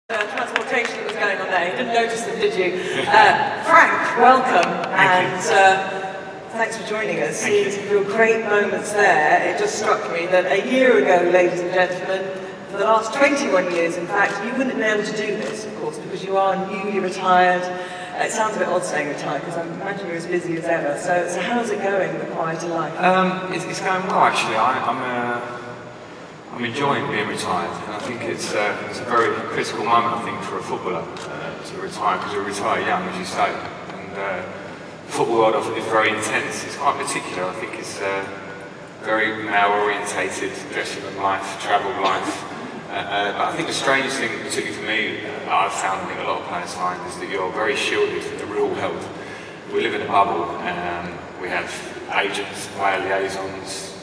Transportation that was going on there. You didn't notice them, did you? Frank, welcome, and thanks for joining us. Your great moments there. It just struck me that a year ago, ladies and gentlemen, for the last 21 years, in fact, you wouldn't have been able to do this, of course, because you are newly retired. It sounds a bit odd saying retired, because I imagine you're as busy as ever. So how's it going, the quieter life? It's going well, actually. I'm enjoying being retired, and I think it's a very critical moment, I think, for a footballer to retire, because you retire young, as you say. And the football world is very intense. It's quite particular. I think it's very male-orientated, dressing room life, travel life. But I think the strangest thing, particularly for me, that I've found, I think a lot of players find, is that you're very shielded from the real world. We live in a bubble. We have agents, player liaisons,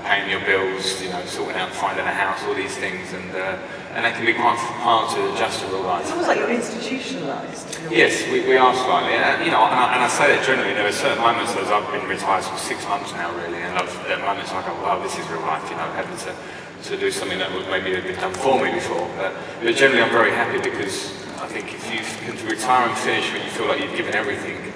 paying your bills, sorting out, finding a house, all these things, and that can be quite hard to adjust to real life. It's almost like you're institutionalised. Yes, we are slightly, and I say that generally. There are certain moments, as I've been retired for 6 months now, really, and there are moments like, oh, wow, this is real life, having to do something that would maybe have been done for me before. But generally, I'm very happy, because I think if you can retire and finish when you feel like you've given everything,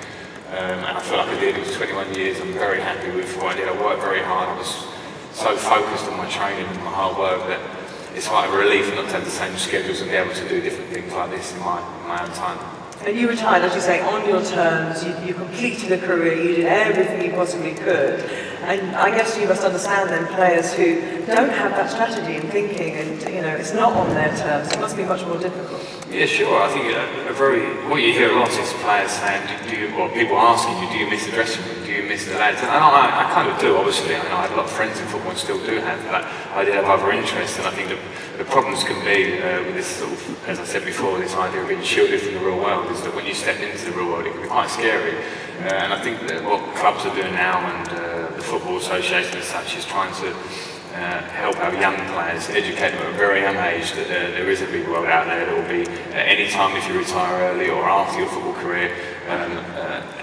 and I feel like I did. It was 21 years. I'm very happy with what I did. I worked very hard. I was so focused on my training and my hard work that it's quite a relief not to have the same schedules and be able to do different things like this in my own time. And you retired, as you say, on your terms. You completed a career. You did everything you possibly could. And I guess you must understand then players who don't have that strategy and thinking, and it's not on their terms. It must be much more difficult. Yeah, sure. I think what you hear a lot is players saying, people asking you, do you miss the dressing room? Do you miss the lads? And I kind of do, obviously. I have a lot of friends in football and still do have, but I did have other interests, and I think the problems can be with this sort of, as I said before, this idea of being shielded from the real world, is that when you step into the real world, it can be quite scary. And I think that what clubs are doing now, and the Football Association as such, is trying to help our young players, educate them at a very young age that there is a big world out there that will be at any time if you retire early or after your football career.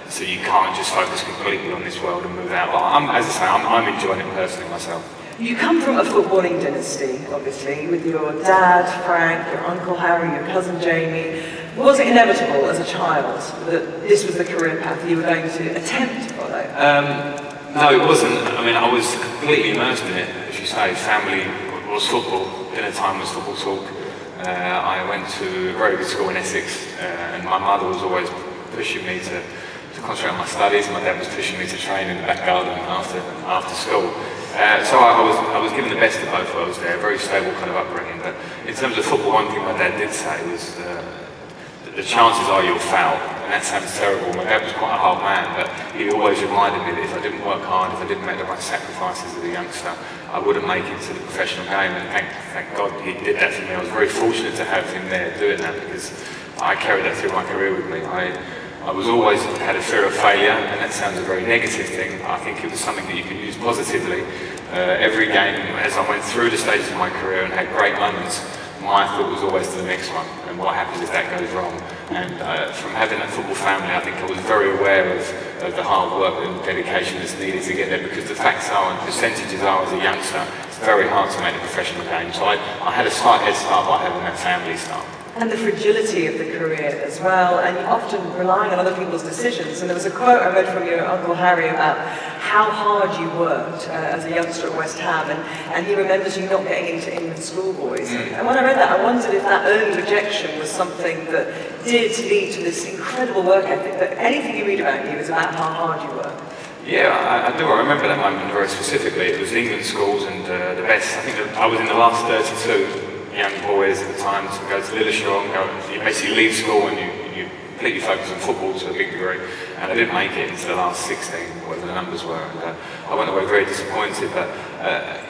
So you can't just focus completely on this world and move out. But as I say, I'm enjoying it personally myself. You come from a footballing dynasty, obviously, with your dad, Frank, your uncle Harry, your cousin Jamie. Was it inevitable as a child that this was the career path you were going to attempt to follow? No, it wasn't. I mean, I was completely immersed in it. As you say, family was football. Dinner time was football talk. I went to a very good school in Essex, and my mother was always pushing me to concentrate on my studies. My dad was pushing me to train in the back garden after school. So I was given the best of both worlds there, a very stable kind of upbringing. But in terms of football, one thing my dad did say was the chances are you'll foul, and that sounds terrible. My dad was quite a hard man, but he always reminded me that if I didn't work hard, if I didn't make the right sacrifices as a youngster, I wouldn't make it to the professional game, and thank God he did that for me. I was very fortunate to have him there doing that, because I carried that through my career with me. I was always had a fear of failure, and that sounds a very negative thing, but I think it was something that you can use positively. Every game, as I went through the stages of my career and had great moments, my thought was always to the next one, and what happens if that goes wrong. And from having that football family, I think I was very aware of the hard work and dedication that's needed to get there, because the facts are, and percentages are, as a youngster, it's very hard to make the professional game. So I had a slight head start by having that family start. And the fragility of the career as well, and often relying on other people's decisions. And there was a quote I read from your Uncle Harry about how hard you worked as a youngster at West Ham, and he remembers you not getting into England schoolboys. And when I read that, I wondered if that early rejection was something that did lead to this incredible work ethic, that anything you read about you is about how hard you work. Yeah, I do. I remember that moment very specifically. It was England schools, and the best. I think that I was in the last 32 young boys at the time to go to Lilleshall, and you basically leave school and you completely focus on football to a big degree. And I didn't make it into the last 16, whatever the numbers were, and I went away very disappointed. But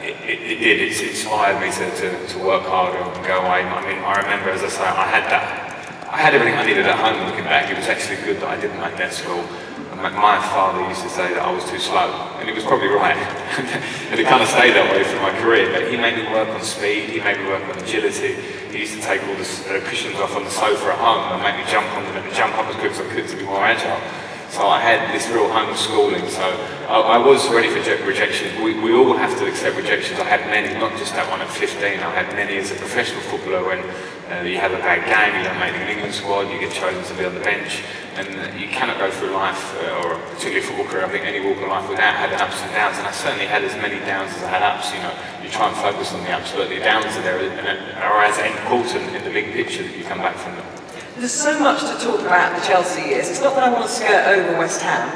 it did. It inspired me to work harder and go away. I mean, I remember, as I say, I had everything I needed at home. Looking back, it was actually good that I didn't make that school. My father used to say that I was too slow, and he was probably right. And it kind of stayed that way through my career, but he made me work on speed, he made me work on agility. He used to take all the cushions off on the sofa at home and make me jump on them and jump up as quick as I could to be more agile. So I had this real homeschooling, so I was ready for rejection. We all have to accept rejections. I had many, not just that one at 15, I had many as a professional footballer when you have a bad game, you don't make the England squad, you get chosen to be on the bench, and you cannot go through life, or particularly football career, I think any walk of life without having ups and downs, and I certainly had as many downs as I had ups. You know, you try and focus on the ups, but the downs are there and are as important in the big picture that you come back from them. There's so much to talk about the Chelsea years. It's not that I want to skirt over West Ham.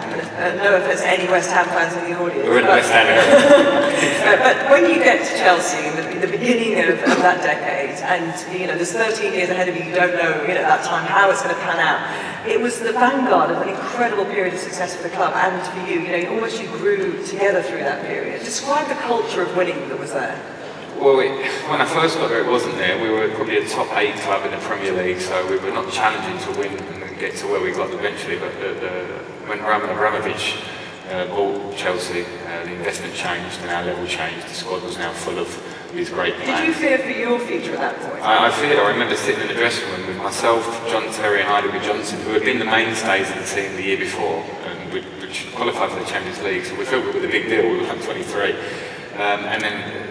No offence to any West Ham fans in the audience. We're in the West Ham area. But when you get to Chelsea in the beginning of that decade, and you know there's 13 years ahead of you, you don't know at that time how it's going to pan out. It was the vanguard of an incredible period of success for the club and for you. You almost grew together through that period. Describe the culture of winning that was there. Well, when I first got there, it wasn't there. We were probably a top 8 club in the Premier League, so we were not challenging to win and get to where we got eventually. But when Roman Abramovich bought Chelsea, the investment changed and our level changed. The squad was now full of these great players. Did you fear for your future at that point? I feared. I remember sitting in the dressing room with myself, John Terry and Adobe Johnson, who had been the mainstays of the team the year before, and which qualified for the Champions League, so we felt it was a big deal. We were like 23. And then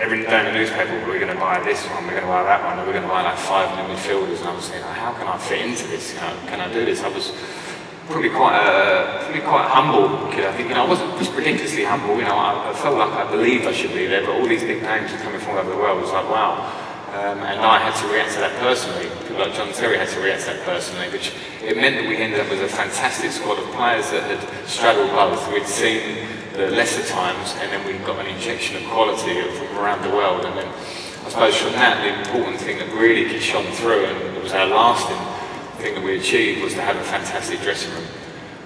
every day in the newspaper, we're going to buy this one, we're going to buy that one, and we're going to buy like 5 new midfielders, and I was thinking, how can I fit into this? Can I do this? I was probably quite a humble kid. I think I wasn't just ridiculously humble. I felt like I believed I should be there, but all these big names were coming from all over the world. It was like, wow. And I had to react to that personally. People like John Terry had to react to that personally, which it meant that we ended up with a fantastic squad of players that had straddled both. We'd seen the lesser times, and then we got an injection of quality from around the world. And then I suppose from that, the important thing that really shone through, and it was our lasting thing that we achieved, was to have a fantastic dressing room.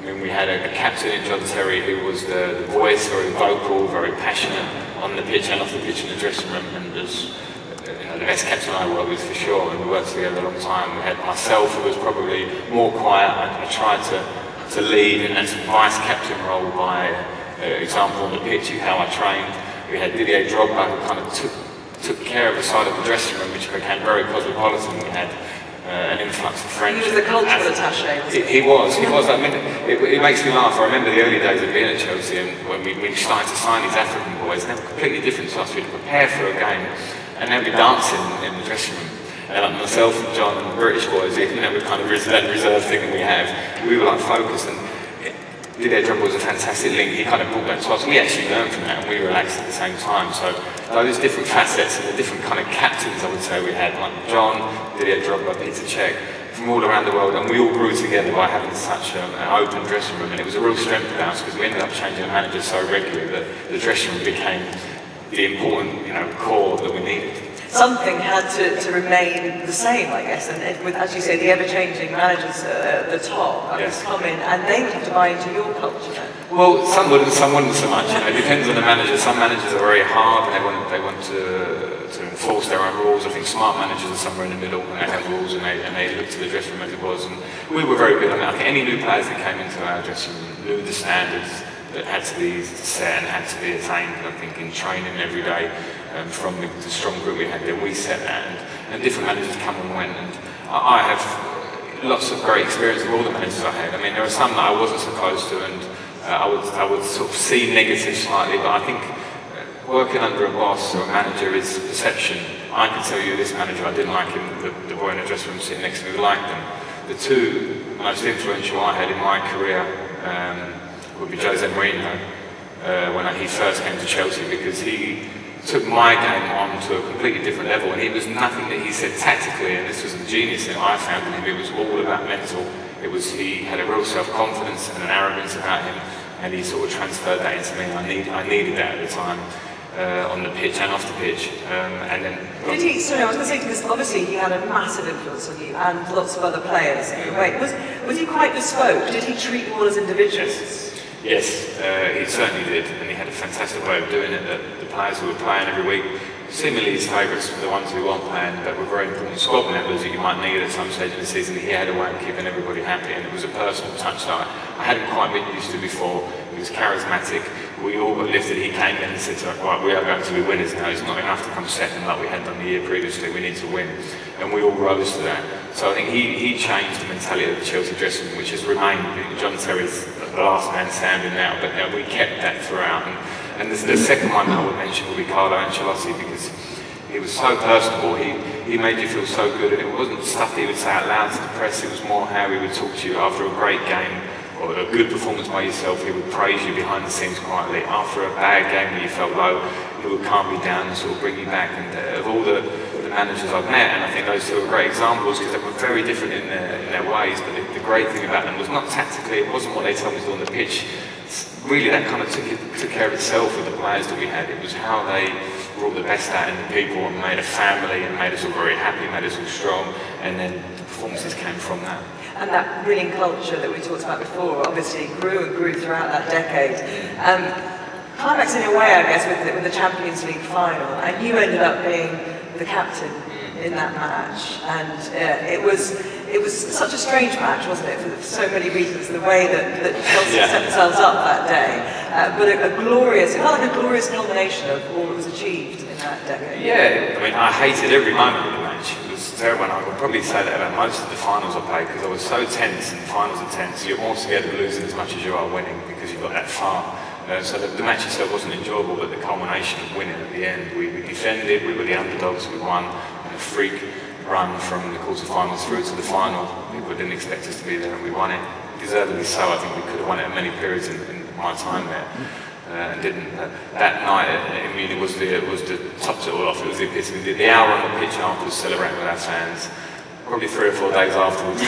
I mean, we had a captain in John Terry who was the voice, very vocal, very passionate on the pitch and off the pitch in the dressing room, and was the best captain I worked with for sure, and we worked together a long time. We had myself, who was probably more quiet. I tried to lead in that vice captain role by example on the pitch, how I trained. We had Didier Drogba, who kind of took care of the side of the dressing room, which became very cosmopolitan. We had an influx of French. He was the cultural attaché, wasn't he? He was. I mean, it makes me laugh. I remember the early days of being at Chelsea, and when we started to sign these African boys, they were completely different to us. We'd prepare for a game, and they'd be dancing in the dressing room. And like myself and John and the British boys, we kind of that reserve thing that we have. We were like focused, and Didier Drogba was a fantastic link. He kind of brought that to us. We actually learned from that, and we relaxed at the same time. So those different facets and the different kind of captains, I would say, we had, like John, Didier Drogba, Peter Cech, from all around the world, and we all grew together by having such an open dressing room. And it was a real strength of ours, because we ended up changing the managers so regularly that the dressing room became the important, core that we needed. Something had to remain the same, I guess, and with, as you say, the ever-changing managers at the top, come in, and they would have to buy into your culture then. Well, some wouldn't so much. It depends on the manager. Some managers are very hard, and they want to enforce their own rules. I think smart managers are somewhere in the middle, and they have rules, and they look to the dressing room as it was. And we were very good on that. I think any new players that came into our dressing room knew the standards that had to be set and had to be attained. I think in training every day. From the strong group we had there, we set that, and different managers come and went, and I have lots of great experience with all the managers I had. I mean, there are some that I wasn't supposed to, and I would sort of see negative slightly, but I think working under a boss or a manager is perception. I can tell you this manager, I didn't like him, the boy in the dressing room sitting next to me liked them. The two most influential I had in my career would be Jose Mourinho, when he first came to Chelsea, because he took my game on to a completely different level, and it was nothing that he said tactically, and this was the genius that I found in him. It was all about mental. He had a real self-confidence and an arrogance about him, and he sort of transferred that into me. I needed that at the time, on the pitch and off the pitch. And then did he? Sorry, I was going to say, because obviously he had a massive influence on you and lots of other players. Wait, was he quite bespoke? Did he treat you all as individuals? Yes, he certainly did, and he had a fantastic way of doing it. The players who were playing every week, seemingly his favourites were the ones who weren't playing, but were very important squad members that you might need at some stage in the season. He had a way of keeping everybody happy, and it was a personal touch that I hadn't quite been used to before. He was charismatic. we all got lifted. He came in and said to us, right, we are going to be winners now. It's not enough to come second like we had done the year previously. We need to win. And we all rose to that. So I think he changed the mentality of the Chelsea dressing room, which has remained. John Terry's the last man standing now, but we kept that throughout. And the second one I would mention would be Carlo Ancelotti, because he was so personable. He made you feel so good, and it wasn't stuff he would say out loud to the press. It was more how he would talk to you after a great game or a good performance by yourself. He would praise you behind the scenes quietly. After a bad game where you felt low, he would calm you down and sort of bring you back. And of all the managers I've met, and I think those two are great examples because they were very different in their ways, but the great thing about them was not tactically, it wasn't what they told me to do on the pitch. Really, that kind of took care of itself with the players that we had. It was how they brought the best out in the people and made a family and made us all very happy, made us all strong, and then the performances came from that. And that winning culture that we talked about before obviously grew and grew throughout that decade. Climax in a way, I guess, with the Champions League final, and you ended up being the captain in that match, and it was such a strange match, wasn't it, for so many reasons, the way that Chelsea set themselves up that day, but it felt like a glorious culmination of all that was achieved in that decade. Yeah, I mean, I hated every moment of the match. It was terrible, and I would probably say that about most of the finals I played, because I was so tense, and finals are tense. You're more scared of losing as much as you are winning, because you've got that far. So the match itself wasn't enjoyable, but the culmination of winning at the end, we defended, we were the underdogs, we won, and a freak run from the quarterfinals through to the final. People didn't expect us to be there, and we won it. Deservedly so. I think we could have won it at many periods in my time there, and didn't. That night, I mean, it was the topped it all off. It was the epitome. The hour on the pitch afterwards, celebrating with our fans. Probably 3 or 4 days afterwards,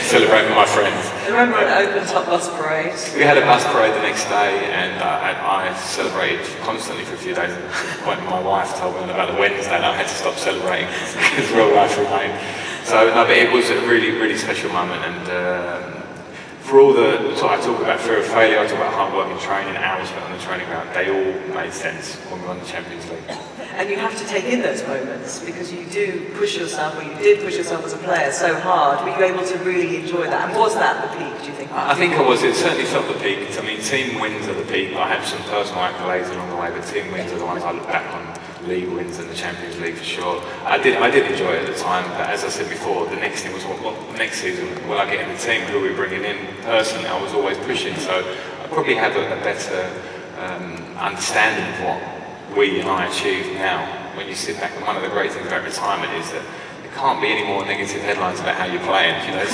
celebrating with my friends. I remember an open top bus parade. We had a bus parade the next day, and I celebrated constantly for a few days. When my wife told me about the Wednesday, and I had to stop celebrating because real life remained. So no, but it was a really, really special moment, and for all the I talk about fear of failure, I talk about hard work and training, hours spent on the training ground. They all made sense when we won the Champions League. And you have to take in those moments because you do push yourself, or you did push yourself as a player so hard. Were you able to really enjoy that? And was that the peak, do you think? I think I was. It certainly felt the peak. I mean, team wins are the peak. I have some personal accolades along the way, but team wins are the ones I look back on. League wins and the Champions League for sure. I did enjoy it at the time, but as I said before, the next thing was what next season will I get in the team? Who are we bringing in? Personally, I was always pushing, so I probably have a better understanding of what we and I achieved now. When you sit back, and one of the great things about retirement is that there can't be any more negative headlines about how you're playing. You know,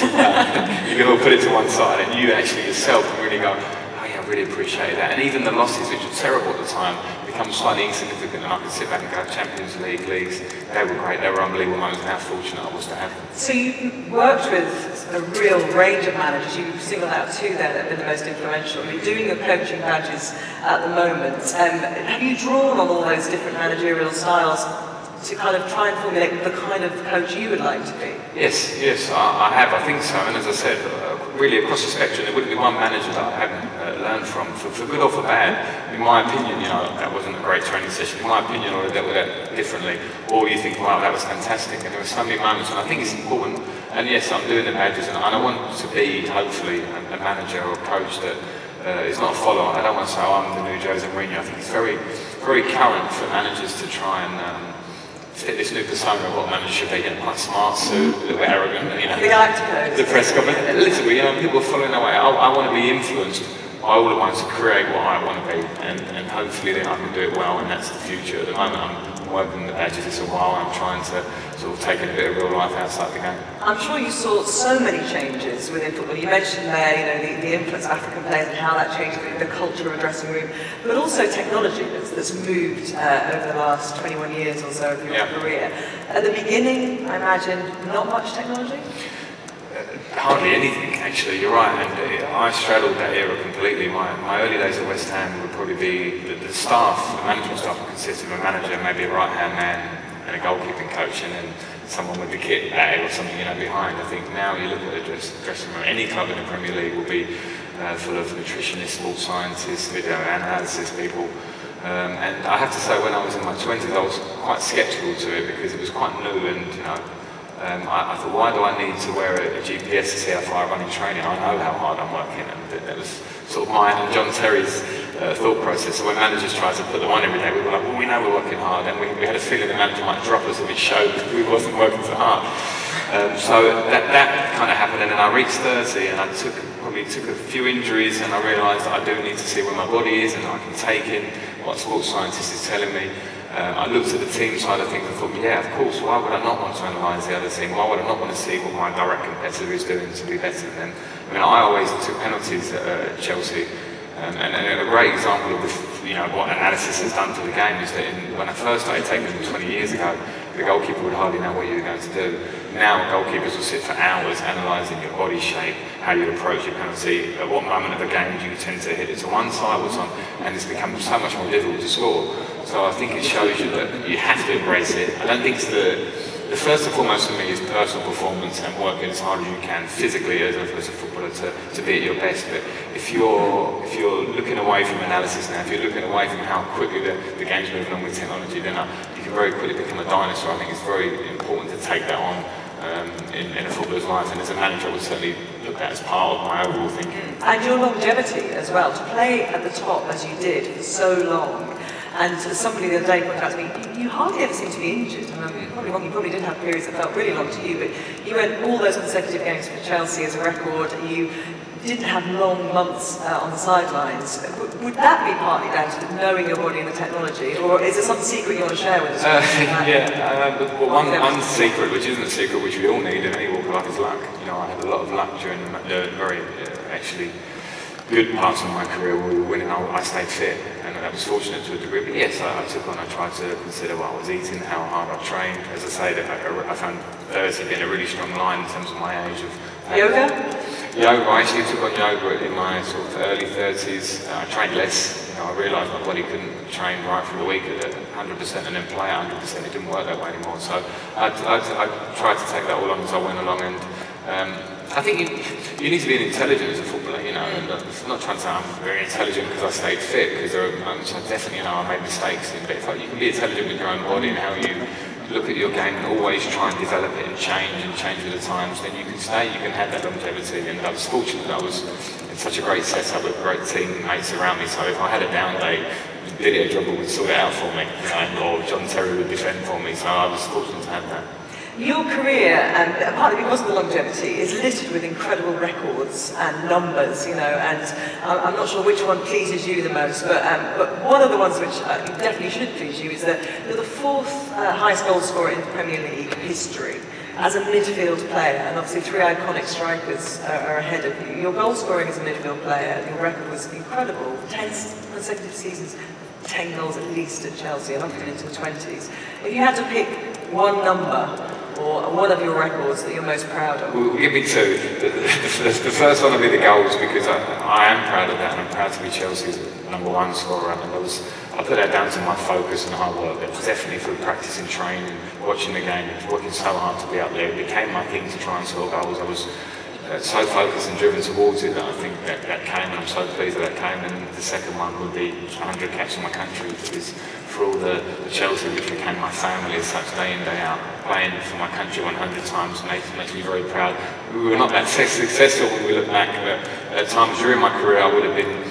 you can all put it to one side, and you actually yourself can really go, oh yeah, I really appreciate that. And even the losses, which were terrible at the time, become slightly insignificant, and I could sit back and go, Champions League, leagues, they were great, they were unbelievable moments, and how fortunate I was to have them. So you worked with a real range of managers. You singled out 2 there that have been the most influential. I mean, doing your coaching badges at the moment, have you drawn on all those different managerial styles to kind of try and formulate the kind of coach you would like to be? Yes, I have, I think so, and as I said, really across the spectrum, there wouldn't be one manager that I haven't learned from, for good or for bad. In my opinion, you know, that wasn't a great training session. In my opinion, I would have dealt with that differently. Or you think, wow, that was fantastic, and there were so many moments, and I think it's important. And yes, I'm doing the badges, and I want to be, hopefully, a manager or a coach that is not a follower. I don't want to say, oh, I'm the new Jose Mourinho. I think it's very, very current for managers to try and fit this new persona of what managers should be, you know, quite smart, suit, a little bit arrogant, you know. The press conference, literally, you know, people are following their way. I want to be influenced by all the ones to create what I want to be, and hopefully then I can do it well, and that's the future. At the moment, I'm working the badges this a while, and I'm trying to sort of take in a bit of real life outside the game. I'm sure you saw so many changes within football. You mentioned there, you know, the influence of African players and how that changed the culture of a dressing room, but also technology that's moved over the last 21 years or so of your career. At the beginning, I imagine, not much technology? Hardly anything, actually, you're right, and I straddled that era completely. My early days at West Ham would probably be the staff, the management staff would consist of a manager, maybe a right-hand man, and a goalkeeping coach, and then someone with the kit bag or something, you know, behind. I think now you look at the dressing room, any club in the Premier League will be full of nutritionists, sports scientists, video analysis people. And I have to say, when I was in my 20s, I was quite sceptical to it because it was quite new, and you know, I thought, why do I need to wear a GPS to see how far I run in training? I know how hard I'm working, and that was sort of mine and John Terry's thought process. So when managers tried to put them on every day, we were like, well, we know we're working hard, and we had a feeling the manager might drop us if it showed we wasn't working so hard. So that kind of happened, and then I reached 30, and I probably took a few injuries, and I realised that I do need to see where my body is, and I can take in what a sports scientist is telling me. I looked at the team side of things and thought, yeah, of course, why would I not want to analyse the other team? Why would I not want to see what my direct competitor is doing to be better than them? I mean, I always took penalties at Chelsea, and a great example of this, what analysis has done to the game is that when I first started taking them 20 years ago, the goalkeeper would hardly know what you were going to do. Now goalkeepers will sit for hours analysing your body shape, how you approach your penalty, at what moment of the game do you tend to hit it to one side or something, and it's become so much more difficult to score. So I think it shows you that you have to embrace it. I don't think it's the first and foremost for me is personal performance and working as hard as you can physically as a footballer to be at your best. But if you're looking away from analysis now, if you're looking away from how quickly the game's moving on with technology, then you can very quickly become a dinosaur. I think it's very important to take that on in a footballer's life, and as a manager I would certainly look at as part of my overall thinking. And your longevity as well, to play at the top as you did for so long. And as somebody the other day pointed out to me, you hardly ever seem to be injured. And I'm probably wrong, you probably did have periods that felt really long to you, but you went all those consecutive games for Chelsea as a record. You didn't have long months on the sidelines. Would that be partly down to knowing your body and the technology, or is there some secret you want to share with us? One secret, which isn't a secret, which we all need in any walk of life, is luck. I had a lot of luck during the very actually good parts of my career where we were winning. I stayed fit, and I was fortunate to a degree. But yes, I tried to consider what I was eating, how hard I trained. As I say, I found 30 being a really strong line in terms of my age of yoga. I actually took on yoga in my sort of early 30s. I trained less. I realised my body couldn't train right through the week at 100% and then play at 100%. It didn't work that way anymore. So I tried to take that all on as I went along, and I think you need to be intelligent as a footballer, and I'm not trying to say I'm very intelligent because I stayed fit, because there are moments I definitely I made mistakes in, but you can be intelligent with your own body and how you look at your game and always try and develop it and change with the times, then you can stay, you can have that longevity. And I was fortunate that I was in such a great setup with great teammates around me, so if I had a down day, Vídeo would sort it out for me, or John Terry would defend for me, so I was fortunate to have that. Your career, and partly because of the longevity, is littered with incredible records and numbers, and I'm not sure which one pleases you the most, but one of the ones which definitely should please you is that you're the fourth highest goal scorer in Premier League history as a midfield player, and obviously 3 iconic strikers are ahead of you. Your goal scoring as a midfield player, your record was incredible, 10 consecutive seasons, 10 goals at least at Chelsea, and often into the 20s. If you had to pick one number, or one of your records that you're most proud of? Well, give me two. The first one will be the goals, because I am proud of that, and I'm proud to be Chelsea's #1 scorer. And I put that down to my focus and hard work. It was definitely through practice and training, watching the game, working so hard to be up there. It became my thing to try and score goals. I was so focused and driven towards it that I think that came, and I'm so pleased that came. And the second one would be 100 caps for my country, because for all the Chelsea, which became my family as such, day in, day out, playing for my country 100 times makes me very proud. We were not that successful when we look back, but at times during my career I would have been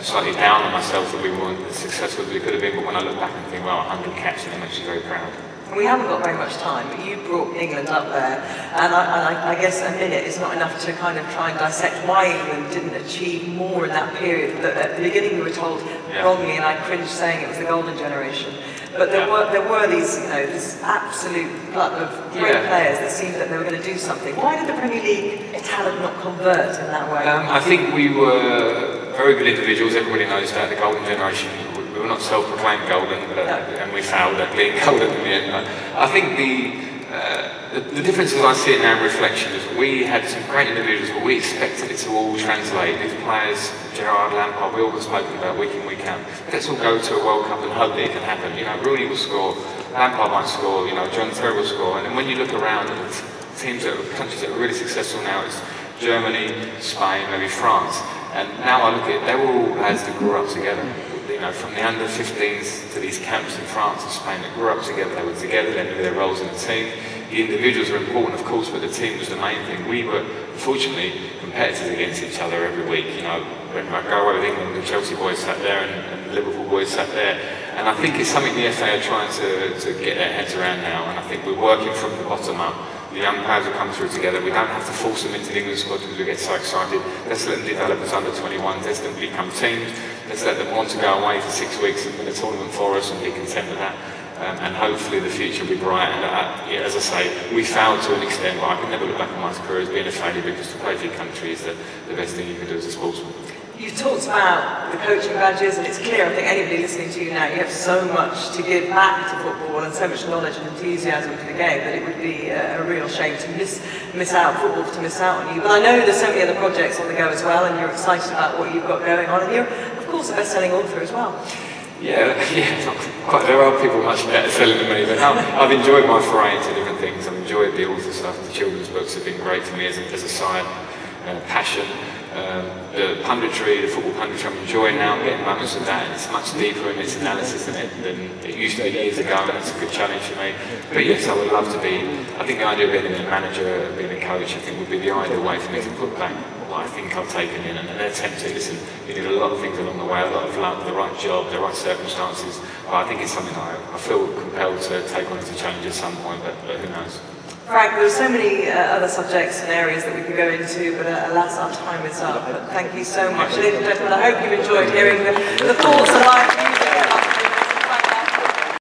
slightly down on myself that we weren't as successful as we could have been, but when I look back and think, well, 100 caps, and it makes me very proud. We haven't got very much time, but you brought England up there, and I guess a minute is not enough to kind of try and dissect why England didn't achieve more in that period. At the beginning we were told wrongly, and I cringed saying it was the golden generation, but there were these, this absolute glut of great players that seemed that they were going to do something. Why did the Premier League talent not convert in that way? I think we were very good individuals. Everybody knows that, the golden generation. We were not self-proclaimed golden, and we failed at being golden in the end. I think the difference as I see it now in reflection is we had some great individuals, but we expected it to all translate. These players, Gerrard, Lampard, we all got spoken about week in, week out. Let's all go to a World Cup and hope that it can happen. Rooney will score, Lampard might score, John Terry will score. And then when you look around at teams countries that are really successful now, it's Germany, Spain, maybe France. And now I look at it, they were all lads that grew up together. From the under-15s to these camps in France and Spain that grew up together. They were together, they knew their roles in the team. The individuals were important, of course, but the team was the main thing. We were, fortunately, competitors against each other every week. when I go away with England, the Chelsea boys sat there and the Liverpool boys sat there. And I think it's something the FA are trying to get their heads around now, and I think we're working from the bottom up. The young players will come through together. We don't have to force them into the England squad because we get so excited. Let's let them develop as under 21s, let's let them become teams, let's let them want to go away for 6 weeks and win a tournament for us and be content with that. And hopefully the future will be bright. And yeah, as I say, we failed to an extent, but I can never look back on my career as being a failure because to play for your country is the best thing you can do as a sportsman. You've talked about the coaching badges, and it's clear, I think anybody listening to you now, you have so much to give back to football and so much knowledge and enthusiasm for the game that it would be a real shame to miss out football, to miss out on you. But I know there's so many other projects on the go as well, and you're excited about what you've got going on, and you're, of course, a best-selling author as well. Yeah, quite, there are people much better selling than me, but no, I've enjoyed my foray into different things. I've enjoyed the author stuff. The children's books have been great to me as a side passion. The punditry, the football punditry, I'm enjoying now. I'm getting moments of that, and it's much deeper in its analysis than it used to be years ago, and it's a good challenge for me. But yes, I would love to be. I think the idea of being a manager, being a coach, I think would be the ideal way for me to put back what I think I've taken in and attempt to listen. You need a lot of things along the way, a lot of luck, the right job, the right circumstances. But I think it's something I feel compelled to take on as a challenge at some point, but who knows. Frank, there are so many other subjects and areas that we could go into, but alas, our time is up. But thank you so much, ladies and gentlemen. I hope you enjoyed hearing the thoughts and